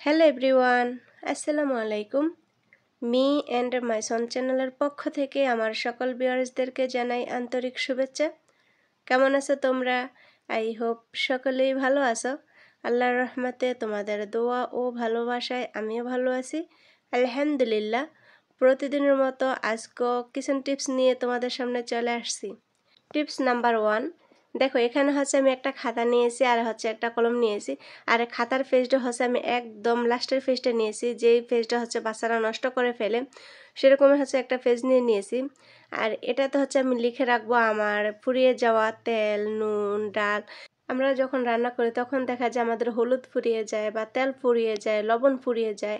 Hello everyone, আসসালামু আলাইকুম। Me and my সন চ্যানেলের পক্ষ থেকে আমার সকল ভিউয়ার্সদেরকে জানাই আন্তরিক শুভেচ্ছা। কেমন আছো তোমরা? আই হোপ সকলেই ভালো আছো। আল্লাহর রহমতে তোমাদের দোয়া ও ভালোবাসায় আমিও ভালো আছি, আলহামদুলিল্লাহ। প্রতিদিনের মতো আজকেও কিচেন টিপস নিয়ে তোমাদের সামনে চলে আসছি। টিপস নাম্বার 1, দেখো এখানে হচ্ছে আমি একটা খাতা নিয়েছি আর হচ্ছে একটা কলম নিয়েছি। আর খাতার পেজটা হচ্ছে আমি একদম লাস্টের পেজটা নিয়েছি, যেই পেজটা হচ্ছে বাচ্চারা নষ্ট করে ফেলে, সেরকমই হচ্ছে একটা পেজ নিয়েছি। আর এটাতে হচ্ছে আমি লিখে রাখবো আমার ফুরিয়ে যাওয়া তেল, নুন, ডাল। আমরা যখন রান্না করি তখন দেখা যায় আমাদের হলুদ ফুরিয়ে যায় বা তেল ফুরিয়ে যায়, লবণ ফুরিয়ে যায়,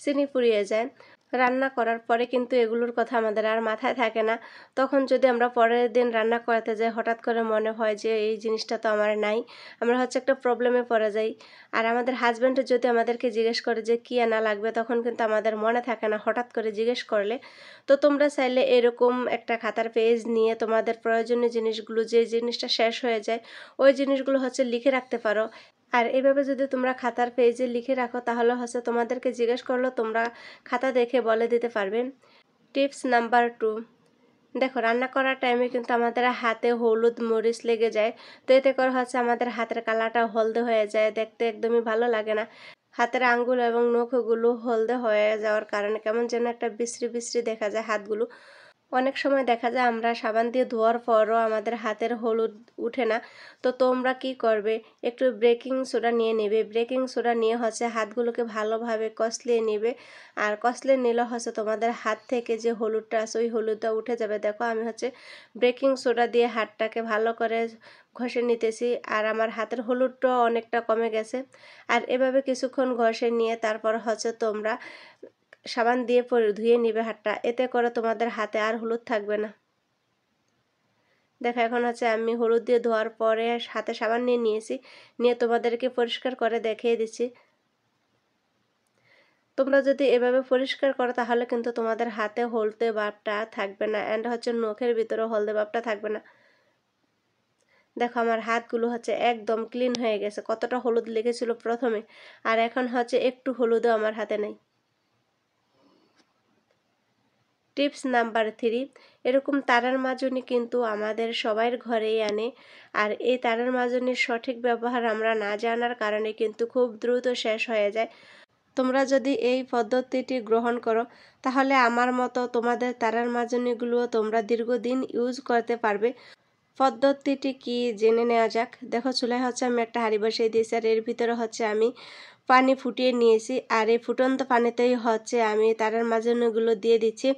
চিনি ফুরিয়ে যায়। রান্না করার পরে কিন্তু এগুলোর কথা আমাদের আর মাথায় থাকে না। তখন যদি আমরা পরের দিন রান্না করাতে যাই, হঠাৎ করে মনে হয় যে এই জিনিসটা তো আমার নাই, আমরা হচ্ছে একটা প্রবলেমে পড়ে যাই। আর আমাদের হাজব্যান্ড যদি আমাদেরকে জিজ্ঞেস করে যে কী আনা লাগবে, তখন কিন্তু আমাদের মনে থাকে না হঠাৎ করে জিজ্ঞেস করলে। তো তোমরা চাইলে এরকম একটা খাতার পেজ নিয়ে তোমাদের প্রয়োজনীয় জিনিসগুলো, যে জিনিসটা শেষ হয়ে যায় ওই জিনিসগুলো হচ্ছে লিখে রাখতে পারো। আর এভাবে যদি তোমরা খাতার পেজে লিখে রাখো তাহলে হচ্ছে তোমাদেরকে জিজ্ঞেস করলো তোমরা খাতা দেখে বলে দিতে পারবে। টিপস নাম্বার 2, দেখো রান্না করার টাইমে কিন্তু আমাদের হাতে হলুদ মরিচ লেগে যায়। তো এতে করে হচ্ছে আমাদের হাতের কালারটা হলদে হয়ে যায়, দেখতে একদমই ভালো লাগে না। হাতের আঙ্গুল এবং নখগুলো হলদে হয়ে যাওয়ার কারণে কেমন যেন একটা বিশ্রী বিশ্রী দেখা যায় হাতগুলো। অনেক সময় দেখা যায় আমরা সাবান দিয়ে ধোয়ার পরও আমাদের হাতের হলুদ উঠে না। তো তোমরা কি করবে, একটু বেকিং সোডা নিয়ে নেবে। বেকিং সোডা নিয়ে হচ্ছে হাতগুলোকে ভালোভাবে কষলিয়ে নেবে। আর কষলিয়ে নিলে হচ্ছে তোমাদের হাত থেকে যে হলুদটা আছে ওই হলুদটা উঠে যাবে। দেখো আমি হচ্ছে বেকিং সোডা দিয়ে হাতটাকে ভালো করে ঘষে নিতেছি, আর আমার হাতের হলুদটাও অনেকটা কমে গেছে। আর এভাবে কিছুক্ষণ ঘষে নিয়ে তারপর হচ্ছে তোমরা সাবান দিয়ে ধুয়ে নিবে হাতটা, এতে করে তোমাদের হাতে আর হলুদ থাকবে না। দেখো এখন হচ্ছে আমি হলুদ দিয়ে ধোয়ার পরে হাতে সাবান নিয়ে নিয়েছি, নিয়ে তোমাদেরকে পরিষ্কার করে দেখিয়ে দিচ্ছি। তোমরা যদি এভাবে পরিষ্কার করো তাহলে কিন্তু তোমাদের হাতে হলদে ভাবটা থাকবে না, অ্যান্ড হচ্ছে নখের ভিতরে হলদে ভাবটা থাকবে না। দেখো আমার হাতগুলো হচ্ছে একদম ক্লিন হয়ে গেছে। কতটা হলুদ লেগেছিল প্রথমে, আর এখন হচ্ছে একটু হলুদও আমার হাতে নেই। টিপস নাম্বার 3, এরকম তারার মাজনি কিন্তু আমাদের সবার ঘরেই আনে। আর এই তারার মাজনির সঠিক ব্যবহার আমরা না জানার কারণে কিন্তু খুব দ্রুত শেষ হয়ে যায়। তোমরা যদি এই পদ্ধতিটি গ্রহণ করো তাহলে আমার মতো তোমাদের তারার মাজনিগুলোও তোমরা দীর্ঘদিন ইউজ করতে পারবে। পদ্ধতিটি কি জেনে নেওয়া যাক। দেখো চুলায় হচ্ছে আমি একটা হাঁড়ি বসিয়ে দিয়েছি, আর এর ভিতরে হচ্ছে আমি পানি ফুটিয়ে নিয়েছি। আর এই ফুটন্ত পানিতেই হচ্ছে আমি তারার মাজনিগুলো দিয়ে দিচ্ছি।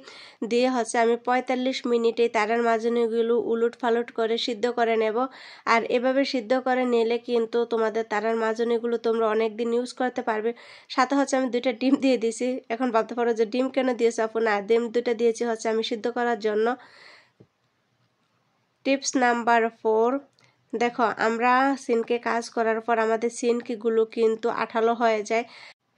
দিয়ে হচ্ছে আমি 45 মিনিটে তারার মাজনিগুলো উলট ফালট করে সিদ্ধ করে নেব। আর এভাবে সিদ্ধ করে নিলে কিন্তু তোমাদের তারার মাজনিগুলো তোমরা অনেক দিন ইউজ করতে পারবে। সাথে হচ্ছে আমি 2টা ডিম দিয়ে দিয়েছি। এখন ভাবতে পারো যে ডিম কেন দিয়েছি আপু? না, ডিম 2টা দিয়েছি হচ্ছে আমি সিদ্ধ করার জন্য। টিপস নাম্বার 4, দেখো আমরা সিনকে কাজ করার পর আমাদের সিনকিগুলো কিন্তু আঠালো হয়ে যায়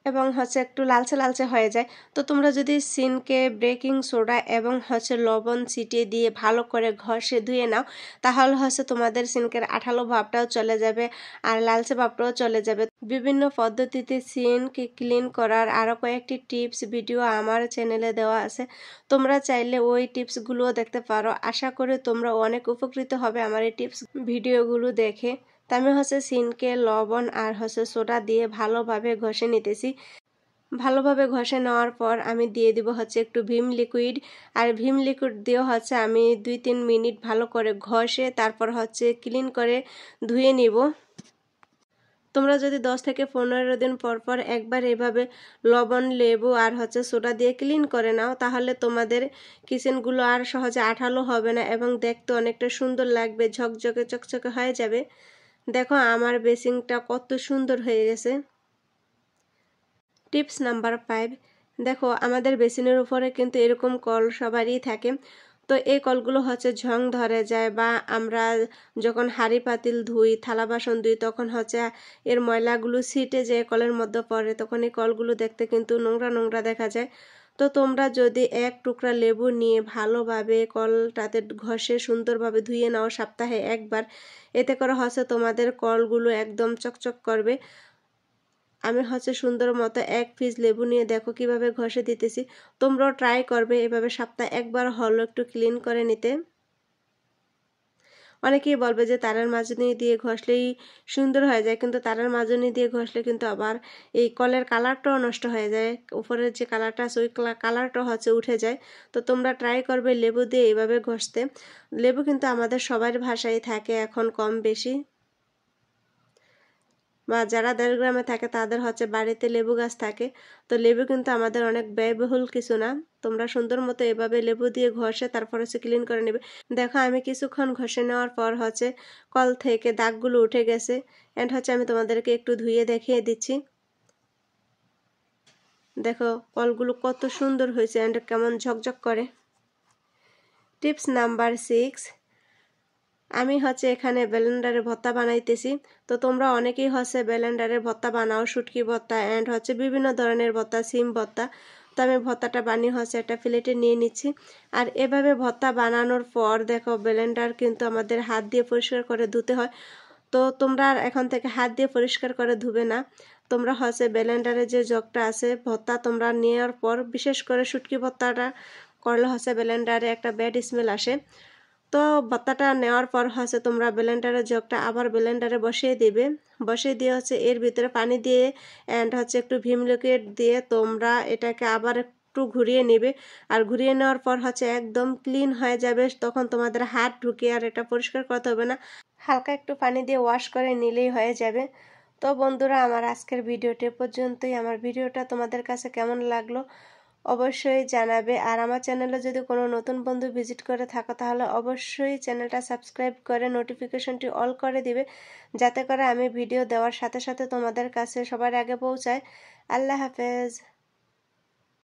এবং হচ্ছে একটু লালচে লালচে হয়ে যায়। তো তোমরা যদি সিনকে বেকিং সোডা এবং হচ্ছে লবণ ছিটিয়ে দিয়ে ভালো করে ঘষে ধুয়ে নাও তাহলে হচ্ছে তোমাদের সিনকের আঠালো ভাবটাও চলে যাবে আর লালচে ভাবটাও চলে যাবে। বিভিন্ন পদ্ধতিতে সিনকে ক্লিন করার আরও কয়েকটি টিপস ভিডিও আমার চ্যানেলে দেওয়া আছে, তোমরা চাইলে ওই টিপসগুলোও দেখতে পারো। আশা করি তোমরা অনেক উপকৃত হবে আমার এই টিপস ভিডিওগুলো দেখে। তা আমি হচ্ছে সিনকে লবণ আর হচ্ছে সোডা দিয়ে ভালোভাবে ঘষে নিতেছি। ভালোভাবে ঘষে নেওয়ার পর আমি দিয়ে দিব হচ্ছে একটু ভিম লিকুইড। আর ভিম লিকুইড দিয়ে হচ্ছে আমি 2-3 মিনিট ভালো করে ঘষে তারপর হচ্ছে ক্লিন করে ধুয়ে নিব। তোমরা যদি 10 থেকে 15 দিন পর পর একবার এভাবে লবণ, লেবু আর হচ্ছে সোডা দিয়ে ক্লিন করে নাও তাহলে তোমাদের কিচেনগুলো আর সহজে আঠালো হবে না এবং দেখতে অনেকটা সুন্দর লাগবে, ঝকঝকে চকচকে হয়ে যাবে। দেখো আমার বেসিংটা কত সুন্দর হয়ে গেছে। টিপস নাম্বার 5, দেখো আমাদের বেসিনের উপরে কিন্তু এরকম কল সবারই থাকে। তো এই কলগুলো হচ্ছে ঝং ধরে যায় বা আমরা যখন হাঁড়ি পাতিল ধুই, থালা বাসন ধুই তখন হচ্ছে এর ময়লাগুলো ছিটে যে কলের মধ্যে পড়ে, তখন এই কলগুলো দেখতে কিন্তু নোংরা নোংরা দেখা যায়। তো তোমরা যদি এক টুকরা লেবু নিয়ে ভালোভাবে কলটাতে ঘষে সুন্দরভাবে ধুয়ে নাও সপ্তাহে একবার, এতে করে হচ্ছে তোমাদের কলগুলো একদম চকচক করবে। আমি সুন্দর মতো এক পিস লেবু নিয়ে দেখো কিভাবে ঘষে দিতেছি। তোমরাও ট্রাই করবে এভাবে সপ্তাহে একবার হলো একটু ক্লিন করে নিতে। অনেকেই বলবে যে তারের মাজনি দিয়ে ঘষলেই সুন্দর হয়ে যায়, কিন্তু তারের মাজনি দিয়ে ঘষলে কিন্তু আবার এই কলের কালারটাও নষ্ট হয়ে যায়, উপরের যে কালারটা আছে ওই কালারটা উঠে যায়। তো তোমরা ট্রাই করবে লেবু দিয়ে এইভাবে ঘষতে। লেবু কিন্তু আমাদের সবার ভাষায় থাকে এখন কম বেশি, বা যারা দেশ গ্রামে থাকে তাদের বাড়িতে লেবু গাছ থাকে। তো লেবু কিন্তু আমাদের অনেক ব্যয়বহুল কিছু না। তোমরা সুন্দর মতো এভাবে লেবু দিয়ে ঘষে তারপর ক্লিন করে নেবে। দেখো আমি কিছুক্ষণ ঘষে নেওয়ার পর কল থেকে দাগগুলো উঠে গেছে। এন্ড আমি তোমাদেরকে একটু ধুয়ে দেখিয়ে দিচ্ছি। দেখো কলগুলো কত সুন্দর হয়েছে এন্ড কেমন ঝকঝক করে। টিপস নাম্বার 6, আমি এখানে ব্লেন্ডারে ভর্তা বানাইতেছি। তো তোমরা অনেকেই ব্লেন্ডারে ভর্তা বানাও, শুটকি ভর্তা এন্ড বিভিন্ন ধরনের ভর্তা, সিম ভর্তা। তো আমি ভর্তাটা বানিয়ে একটা প্লেটে নিয়ে নিচ্ছি। আর এভাবে ভর্তা বানানোর পর দেখো ব্লেন্ডার কিন্তু আমাদের হাত দিয়ে পরিষ্কার করে ধুতে হয়। তো তোমরা এখন থেকে হাত দিয়ে পরিষ্কার করে ধুবে না। তোমরা ব্লেন্ডারে যে জগটা আছে ভর্তা তোমরা নেওয়ার পর, বিশেষ করে শুটকি ভর্তাটা করলে ব্লেন্ডারে একটা ব্যাড স্মেল আসে। তো ভর্তাটা নেওয়ার পর তোমরা ব্লেন্ডারের জগটা আবার ব্লেন্ডারে বসিয়ে দিবে। বসিয়ে দিয়ে এর ভিতরে পানি দিয়ে এন্ড একটু ভিম লিকুইড দিয়ে তোমরা এটাকে আবার একটু ঘুরিয়ে নেবে। আর ঘুরিয়ে নেওয়ার পর একদম ক্লিন হয়ে যাবে। তখন তোমাদের হাত ঢুকিয়ে আর এটা পরিষ্কার করতে হবে না, হালকা একটু পানি দিয়ে ওয়াশ করে নিলেই হয়ে যাবে। তো বন্ধুরা, আমার আজকের ভিডিওটি পর্যন্তই। আমার ভিডিওটা তোমাদের কাছে কেমন লাগলো অবশ্যই জানাবে। আর আমার চ্যানেলে যদি কোনো নতুন বন্ধু ভিজিট করে থাকো তাহলে অবশ্যই চ্যানেলটা সাবস্ক্রাইব করে নোটিফিকেশনটি অল করে দিবে, যাতে করে আমি ভিডিও দেওয়ার সাথে সাথে তোমাদের কাছে সবার আগে পৌঁছায়। আল্লাহ হাফেজ।